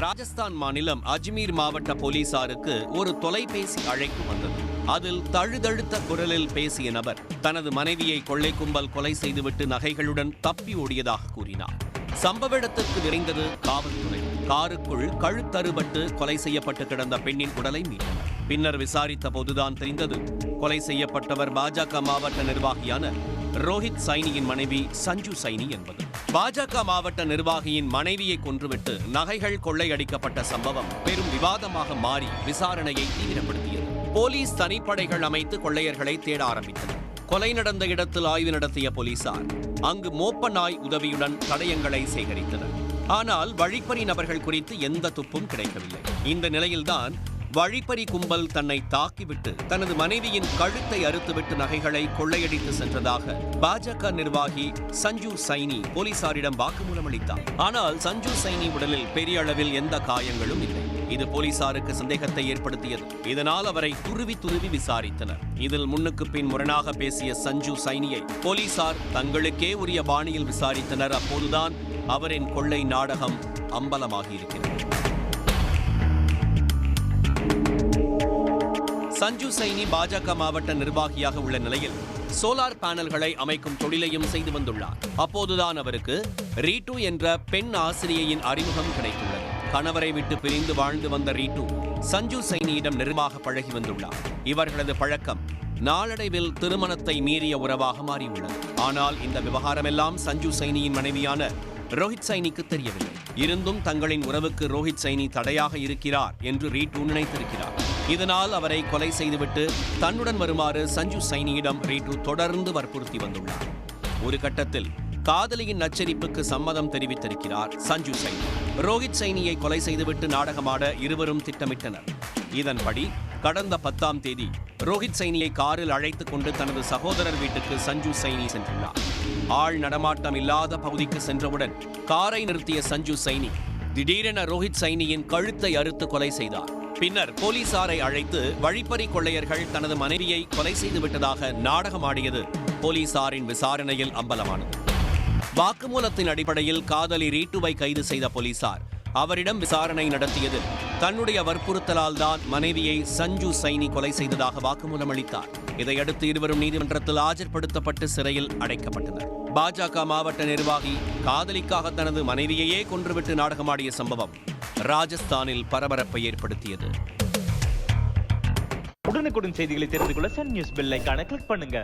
ராஜஸ்தான் மாநிலம் அஜ்மீர் மாவட்ட போலீசாருக்கு ஒரு தொலைபேசி அழைப்பு வந்தது. அதில் தழுதழுத்த குரலில் பேசிய நபர் தனது மனைவியை கொள்ளை கும்பல் கொலை செய்துவிட்டு நகைகளுடன் தப்பி ஓடியதாக கூறினார். சம்பவ இடத்திற்கு விரைந்தது காவல்துறை. காருக்குள் கழுத்தறுபட்டு கொலை செய்யப்பட்டு கிடந்த பெண்ணின் உடலை மீட்டனர். பின்னர் விசாரித்த போதுதான் தெரிந்தது, கொலை செய்யப்பட்டவர் பாஜக மாவட்ட நிர்வாகியான ரோஹித் சைனியின் மனைவி சஞ்சு சைனி என்பது. பாஜக மாவட்ட நிர்வாகியின் மனைவியை கொன்றுவிட்டு நகைகள் கொள்ளையடிக்கப்பட்ட சம்பவம் பெரும் விவாதமாக மாறி விசாரணையை தீவிரப்படுத்தியது. போலீஸ் தனிப்படைகள் அமைத்து கொள்ளையர்களை தேட ஆரம்பித்தனர். கொலை நடந்த இடத்தில் ஆய்வு நடத்திய போலீசார் அங்கு மோப்ப நாய் உதவியுடன் தடயங்களை சேகரித்தனர். ஆனால் வழிப்பறி நபர்கள் குறித்து எந்த துப்பும் கிடைக்கவில்லை. இந்த நிலையில்தான் வழிப்பறி கும்பல் தன்னை தாக்கிவிட்டு தனது மனைவியின் கழுத்தை அறுத்துவிட்டு நகைகளை கொள்ளையடித்து சென்றதாக பாஜக நிர்வாகி சஞ்சு சைனி போலீசாரிடம் வாக்குமூலம் அளித்தார். ஆனால் சஞ்சு சைனி உடலில் பெரிய அளவில் எந்த காயங்களும் இல்லை. இது போலீசாருக்கு சந்தேகத்தை ஏற்படுத்தியது. இதனால் அவரை துருவி விசாரித்தனர். இதில் முன்னுக்கு பின் முரணாக பேசிய சஞ்சு சைனியை போலீசார் தங்களுக்கே உரிய பாணியில் விசாரித்தனர். அப்போதுதான் அவரின் கொள்ளை நாடகம் அம்பலமாகியிருக்கிறது. சஞ்சு சைனி பாஜக மாவட்ட நிர்வாகியாக உள்ள நிலையில் சோலார் பேனல்களை அமைக்கும் தொழிலையும் செய்து வந்துள்ளார். அப்போதுதான் அவருக்கு ரீட்டு என்ற பெண் ஆசிரியையின் அறிமுகம் கிடைத்துள்ளது. கணவரை விட்டு பிரிந்து வாழ்ந்து வந்த ரீட்டு சஞ்சு சைனியிடம் நெருக்கமாக பழகி வந்துள்ளார். இவர்களது பழக்கம் நாளடைவில் திருமணத்தை மீறிய உறவாக மாறியுள்ளது. ஆனால் இந்த விவகாரமெல்லாம் சஞ்சு சைனியின் மனைவியான ரோஹித் சைனிக்கு தெரியவில்லை. இருந்தும் தங்களின் உறவுக்கு ரோஹித் சைனி தடையாக இருக்கிறார் என்று ரீட்டு நினைத்திருக்கிறார். இதனால் அவரை கொலை செய்துவிட்டு தன்னுடன் வருமாறு சஞ்சு சைனியிடம் ரீட்டு தொடர்ந்து வற்புறுத்தி வந்துள்ளார். ஒரு கட்டத்தில் காதலியின் நச்சரிப்புக்கு சம்மதம் தெரிவித்திருக்கிறார் சஞ்சு சைனி. ரோஹித் சைனியை கொலை செய்துவிட்டு நாடகமாட இருவரும் திட்டமிட்டனர். இதன்படி கடந்த 10ஆம் தேதி ரோஹித் சைனியை காரில் அழைத்துக் கொண்டு தனது சகோதரர் வீட்டுக்கு சஞ்சு சைனி சென்றுள்ளார். ஆள் நடமாட்டம் இல்லாத பகுதிக்கு சென்றவுடன் காரை நிறுத்திய சஞ்சு சைனி திடீரென ரோஹித் சைனியின் கழுத்தை அறுத்து கொலை செய்தார். பின்னர் போலீசாரை அழைத்து வழிப்பறி கொள்ளையர்கள் தனது மனைவியை கொலை செய்துவிட்டதாக நாடகமாடியது போலீசாரின் விசாரணையில் அம்பலமானது. வாக்குமூலத்தின் அடிப்படையில் காதலி ரீட்டுவை கைது செய்த போலீசார் அவரிடம் விசாரணை நடத்தியதில் தன்னுடைய வற்புறுத்தலால் தான் மனைவியை சஞ்சு சைனி கொலை செய்ததாக வாக்குமூலம் அளித்தார். இதையடுத்து இருவரும் நீதிமன்றத்தில் ஆஜர்படுத்தப்பட்டு சிறையில் அடைக்கப்பட்டனர். பாஜக மாவட்ட நிர்வாகி காதலிக்காக தனது மனைவியையே கொன்றுவிட்டு நாடகமாடிய சம்பவம் ராஜஸ்தானில் பரபரப்பை ஏற்படுத்தியது. உடனுக்குடன் செய்திகளை தெரிந்து கொள்ள சன் நியூஸ் பெல் ஐகானை கிளிக் பண்ணுங்க.